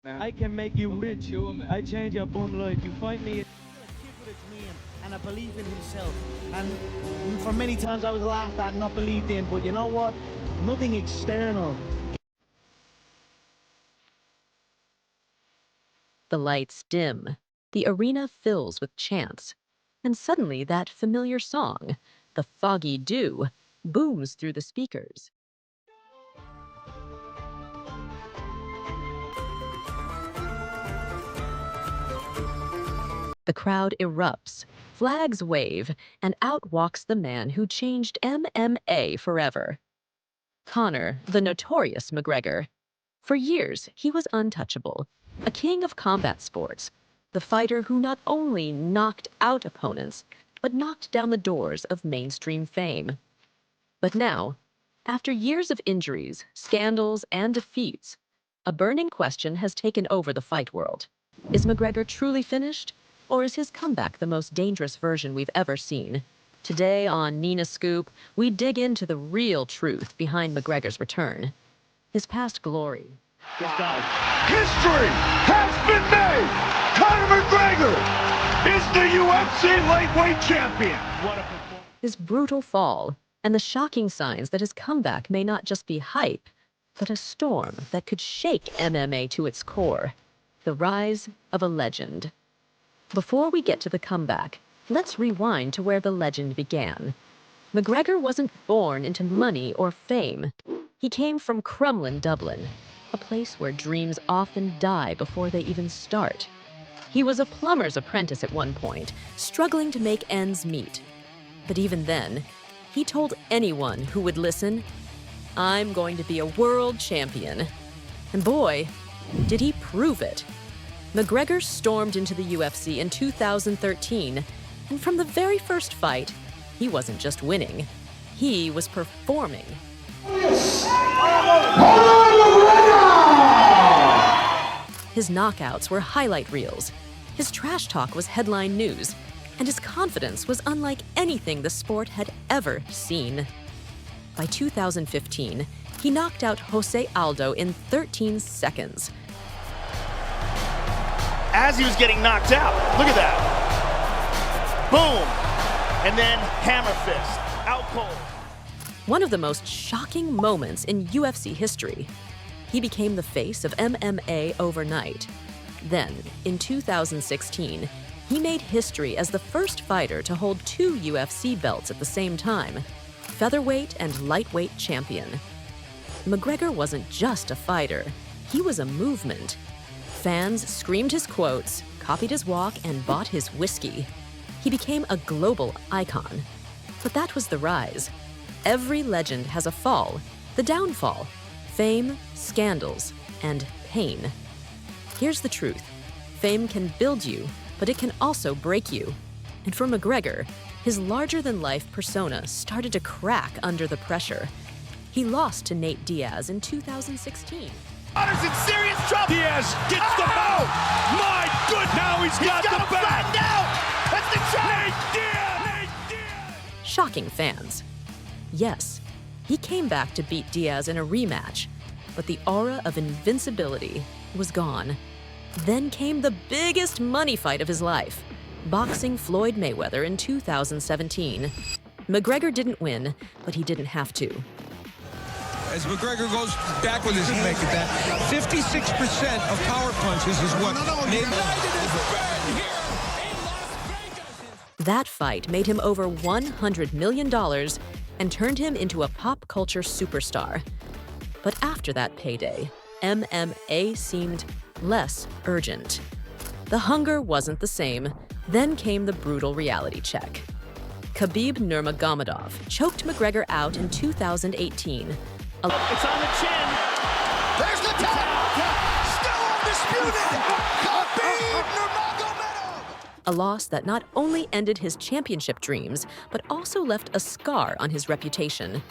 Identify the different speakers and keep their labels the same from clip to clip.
Speaker 1: I can make you rich. I change your bone life. You fight me.
Speaker 2: With his name and a belief in himself. And for many times I was laughed at and not believed in, but you know what? Nothing external.
Speaker 3: The lights dim. The arena fills with chants. And suddenly that familiar song, The Foggy Dew, booms through the speakers. The crowd erupts, flags wave, and out walks the man who changed MMA forever. Conor, the Notorious McGregor. For years, he was untouchable, a king of combat sports, the fighter who not only knocked out opponents, but knocked down the doors of mainstream fame. But now, after years of injuries, scandals, and defeats, a burning question has taken over the fight world. Is McGregor truly finished? Or is his comeback the most dangerous version we've ever seen? Today on Nina Scoop, we dig into the real truth behind McGregor's return. His past glory.
Speaker 4: History has been made! Conor McGregor is the UFC lightweight champion!
Speaker 3: His brutal fall, and the shocking signs that his comeback may not just be hype, but a storm that could shake MMA to its core. The rise of a legend. Before we get to the comeback, let's rewind to where the legend began. McGregor wasn't born into money or fame. He came from Crumlin, Dublin, a place where dreams often die before they even start. He was a plumber's apprentice at one point, struggling to make ends meet. But even then, he told anyone who would listen, "I'm going to be a world champion." And boy, did he prove it. McGregor stormed into the UFC in 2013, and from the very first fight, he wasn't just winning, he was performing. His knockouts were highlight reels, his trash talk was headline news, and his confidence was unlike anything the sport had ever seen. By 2015, he knocked out José Aldo in 13 seconds.
Speaker 5: As he was getting knocked out, look at that. Boom! And then hammer fist, out cold.
Speaker 3: One of the most shocking moments in UFC history. He became the face of MMA overnight. Then, in 2016, he made history as the first fighter to hold 2 UFC belts at the same time, featherweight and lightweight champion. McGregor wasn't just a fighter, he was a movement. Fans screamed his quotes, copied his walk, and bought his whiskey. He became a global icon. But that was the rise. Every legend has a fall, the downfall, fame, scandals, and pain. Here's the truth. Fame can build you, but it can also break you. And for McGregor, his larger-than-life persona started to crack under the pressure. He lost to Nate Diaz in 2016.
Speaker 5: Conor's in serious trouble.
Speaker 4: Diaz gets the mount! My goodness! Now he's got the back!
Speaker 5: Now! That's the trap!
Speaker 4: Nate Diaz!
Speaker 3: Shocking fans. Yes, he came back to beat Diaz in a rematch, but the aura of invincibility was gone. Then came the biggest money fight of his life, boxing Floyd Mayweather in 2017. McGregor didn't win, but he didn't have to.
Speaker 6: As McGregor goes back with his make it that 56% of power punches is what
Speaker 3: That fight made him over $100 million and turned him into a pop culture superstar. But after that payday, MMA seemed less urgent. The hunger wasn't the same. Then came the brutal reality check. Khabib Nurmagomedov choked McGregor out in 2018.
Speaker 5: It's on the chin.
Speaker 4: There's the tap! Still undisputed! Khabib Nurmagomedov!
Speaker 3: A loss that not only ended his championship dreams, but also left a scar on his reputation.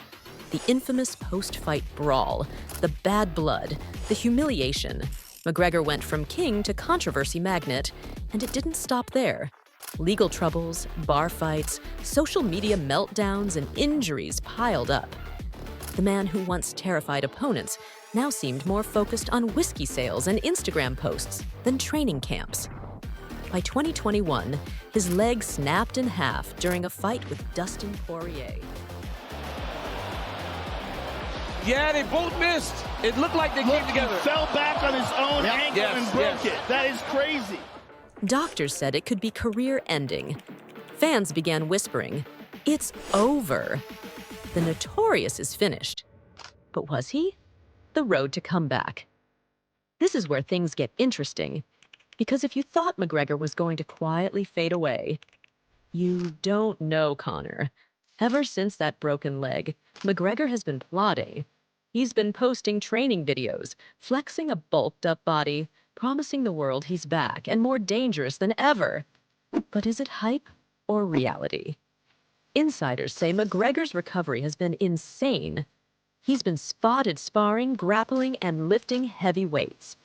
Speaker 3: The infamous post-fight brawl, the bad blood, the humiliation. McGregor went from king to controversy magnet, and it didn't stop there. Legal troubles, bar fights, social media meltdowns, and injuries piled up. The man who once terrified opponents now seemed more focused on whiskey sales and Instagram posts than training camps. By 2021, his leg snapped in half during a fight with Dustin Poirier.
Speaker 4: Yeah, they both missed. It looked like they came together.
Speaker 5: He fell back on his own ankle and broke it. That is crazy.
Speaker 3: Doctors said it could be career-ending. Fans began whispering, "It's over." The Notorious is finished. But was he? The road to comeback. This is where things get interesting. Because if you thought McGregor was going to quietly fade away, you don't know Conor. Ever since that broken leg, McGregor has been plotting. He's been posting training videos, flexing a bulked-up body, promising the world he's back and more dangerous than ever. But is it hype or reality? Insiders say McGregor's recovery has been insane. He's been spotted sparring, grappling, and lifting heavy weights.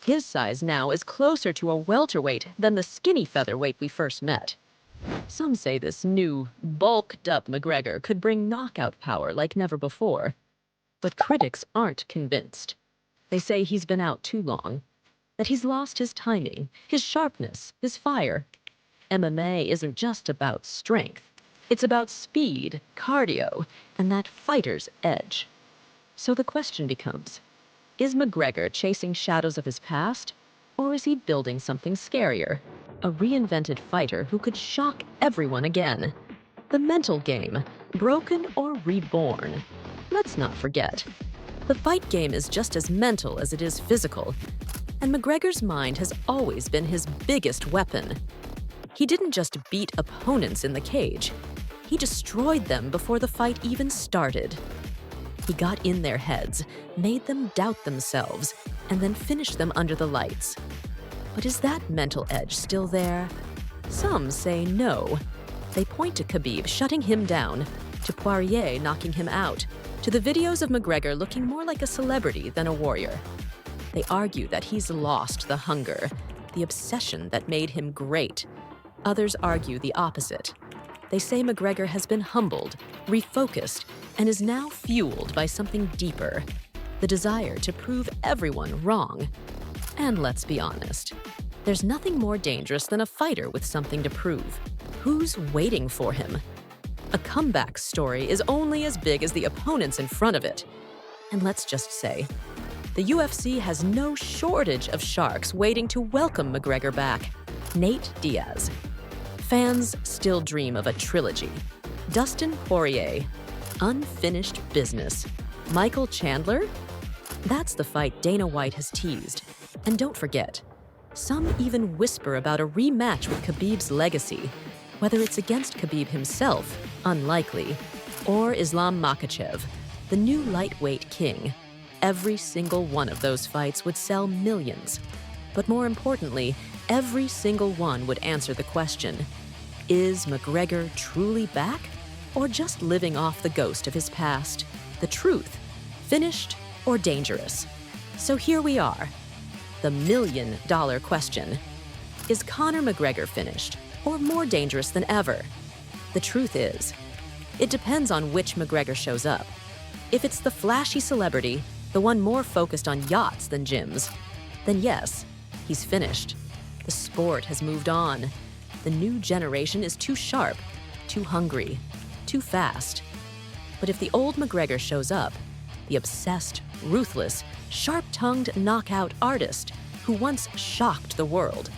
Speaker 3: His size now is closer to a welterweight than the skinny featherweight we first met. Some say this new, bulked-up McGregor could bring knockout power like never before. But critics aren't convinced. They say he's been out too long, that he's lost his timing, his sharpness, his fire. MMA isn't just about strength. It's about speed, cardio, and that fighter's edge. So the question becomes, is McGregor chasing shadows of his past, or is he building something scarier? A reinvented fighter who could shock everyone again. The mental game, broken or reborn. Let's not forget, the fight game is just as mental as it is physical, and McGregor's mind has always been his biggest weapon. He didn't just beat opponents in the cage, he destroyed them before the fight even started. He got in their heads, made them doubt themselves, and then finished them under the lights. But is that mental edge still there? Some say no. They point to Khabib shutting him down, to Poirier knocking him out, to the videos of McGregor looking more like a celebrity than a warrior. They argue that he's lost the hunger, the obsession that made him great. Others argue the opposite. They say McGregor has been humbled, refocused, and is now fueled by something deeper, the desire to prove everyone wrong. And let's be honest, there's nothing more dangerous than a fighter with something to prove. Who's waiting for him? A comeback story is only as big as the opponents in front of it. And let's just say, the UFC has no shortage of sharks waiting to welcome McGregor back. Nate Diaz. Fans still dream of a trilogy. Dustin Poirier. Unfinished business. Michael Chandler? That's the fight Dana White has teased. And don't forget, some even whisper about a rematch with Khabib's legacy, whether it's against Khabib himself, unlikely, or Islam Makhachev, the new lightweight king. Every single one of those fights would sell millions. But more importantly, every single one would answer the question, is McGregor truly back, or just living off the ghost of his past? The truth, finished or dangerous? So here we are, the million-dollar question. Is Conor McGregor finished, or more dangerous than ever? The truth is, it depends on which McGregor shows up. If it's the flashy celebrity, the one more focused on yachts than gyms, then yes, he's finished. The sport has moved on. The new generation is too sharp, too hungry, too fast. But if the old McGregor shows up, the obsessed, ruthless, sharp-tongued knockout artist who once shocked the world,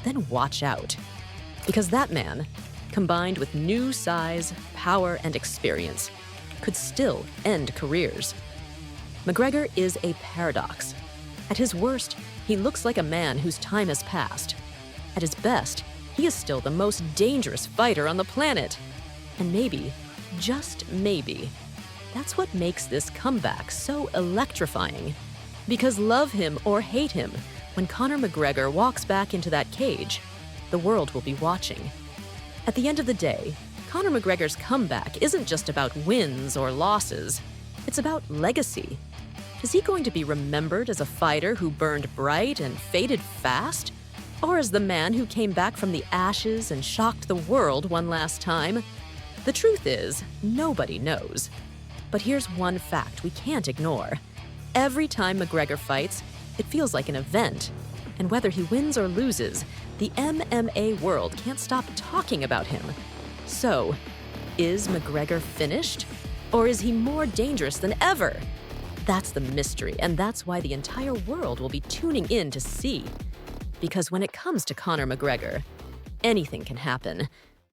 Speaker 3: then watch out. Because that man, combined with new size, power, and experience, could still end careers. McGregor is a paradox. At his worst, he looks like a man whose time has passed. At his best, he is still the most dangerous fighter on the planet. And maybe, just maybe, that's what makes this comeback so electrifying. Because love him or hate him, when Conor McGregor walks back into that cage, the world will be watching. At the end of the day, Conor McGregor's comeback isn't just about wins or losses. It's about legacy. Is he going to be remembered as a fighter who burned bright and faded fast? Or as the man who came back from the ashes and shocked the world one last time? The truth is, nobody knows. But here's one fact we can't ignore. Every time McGregor fights, it feels like an event. And whether he wins or loses, the MMA world can't stop talking about him. So, is McGregor finished? Or is he more dangerous than ever? That's the mystery, and that's why the entire world will be tuning in to see. Because when it comes to Conor McGregor, anything can happen.